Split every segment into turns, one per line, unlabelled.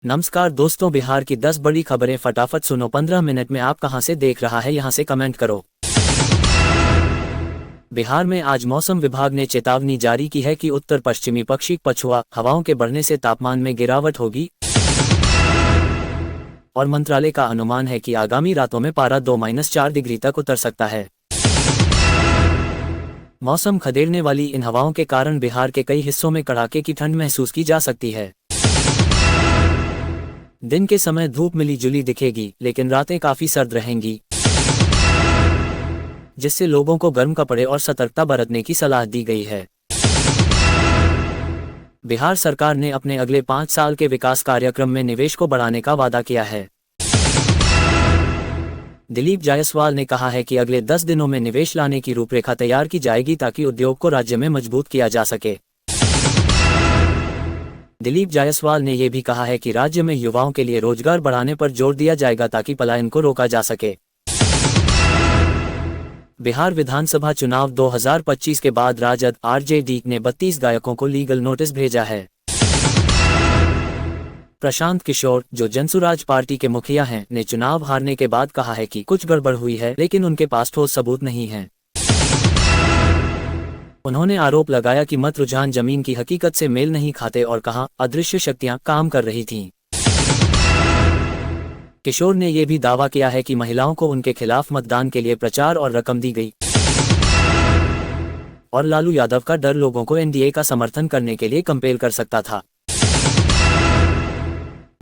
नमस्कार दोस्तों, बिहार की 10 बड़ी खबरें फटाफट सुनो। 15 मिनट में आप कहां से देख रहा है यहां से कमेंट करो। बिहार में आज मौसम विभाग ने चेतावनी जारी की है कि उत्तर पश्चिमी पक्षी पछुआ हवाओं के बढ़ने से तापमान में गिरावट होगी और मंत्रालय का अनुमान है कि आगामी रातों में पारा 2-4 डिग्री तक उतर सकता है। मौसम खदेड़ने वाली इन हवाओं के कारण बिहार के कई हिस्सों में कड़ाके की ठंड महसूस की जा सकती है। दिन के समय धूप मिली जुली दिखेगी, लेकिन रातें काफी सर्द रहेंगी, जिससे लोगों को गर्म कपड़े और सतर्कता बरतने की सलाह दी गई है। बिहार सरकार ने अपने अगले 5 साल के विकास कार्यक्रम में निवेश को बढ़ाने का वादा किया है। दिलीप जायसवाल ने कहा है कि अगले 10 दिनों में निवेश लाने की रूपरेखा तैयार की जाएगी ताकि उद्योग को राज्य में मजबूत किया जा सके। दिलीप जायसवाल ने यह भी कहा है कि राज्य में युवाओं के लिए रोजगार बढ़ाने पर जोर दिया जाएगा ताकि पलायन को रोका जा सके। बिहार विधानसभा चुनाव 2025 के बाद राजद आरजेडी ने 32 गायकों को लीगल नोटिस भेजा है। प्रशांत किशोर, जो जनसुराज पार्टी के मुखिया हैं, ने चुनाव हारने के बाद कहा है कि कुछ गड़बड़ हुई है, लेकिन उनके पास ठोस सबूत नहीं है। उन्होंने आरोप लगाया कि मत रुझान जमीन की हकीकत से मेल नहीं खाते और कहा अदृश्य शक्तियां काम कर रही थीं। किशोर ने यह भी दावा किया है कि महिलाओं को उनके खिलाफ मतदान के लिए प्रचार और रकम दी गई और लालू यादव का डर लोगों को एनडीए का समर्थन करने के लिए कंपेल कर सकता था।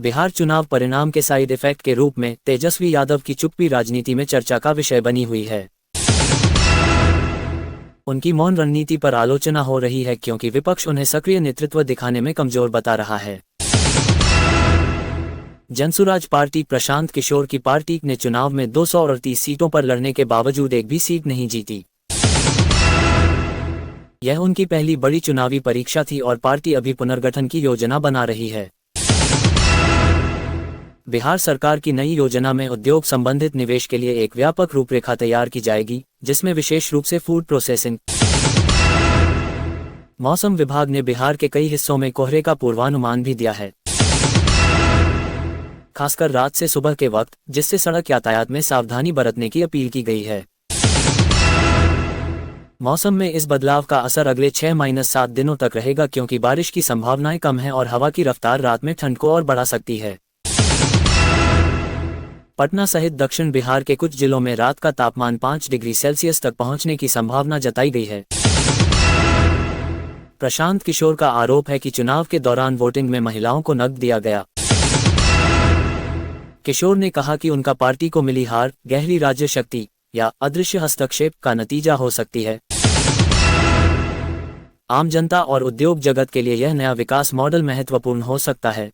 बिहार चुनाव परिणाम के साइड इफेक्ट के रूप में तेजस्वी यादव की चुप्पी राजनीति में चर्चा का विषय बनी हुई है। उनकी मौन रणनीति पर आलोचना हो रही है क्योंकि विपक्ष उन्हें सक्रिय नेतृत्व दिखाने में कमजोर बता रहा है। जनसुराज पार्टी प्रशांत किशोर की पार्टी ने चुनाव में 238 सीटों पर लड़ने के बावजूद एक भी सीट नहीं जीती। यह उनकी पहली बड़ी चुनावी परीक्षा थी और पार्टी अभी पुनर्गठन की योजना बना रही है। बिहार सरकार की नई योजना में उद्योग संबंधित निवेश के लिए एक व्यापक रूपरेखा तैयार की जाएगी, जिसमें विशेष रूप से फूड प्रोसेसिंग। मौसम विभाग ने बिहार के कई हिस्सों में कोहरे का पूर्वानुमान भी दिया है, खासकर रात से सुबह के वक्त, जिससे सड़क यातायात में सावधानी बरतने की अपील की गई है। मौसम में इस बदलाव का असर अगले 6-7 दिनों तक रहेगा क्योंकि बारिश की संभावनाएं कम है और हवा की रफ्तार रात में ठंड को और बढ़ा सकती है। पटना सहित दक्षिण बिहार के कुछ जिलों में रात का तापमान 5 डिग्री सेल्सियस तक पहुंचने की संभावना जताई गई है। प्रशांत किशोर का आरोप है कि चुनाव के दौरान वोटिंग में महिलाओं को नकद दिया गया। किशोर ने कहा कि उनका पार्टी को मिली हार गहरी राज्य शक्ति या अदृश्य हस्तक्षेप का नतीजा हो सकती है। आम जनता और उद्योग जगत के लिए यह नया विकास मॉडल महत्वपूर्ण हो सकता है।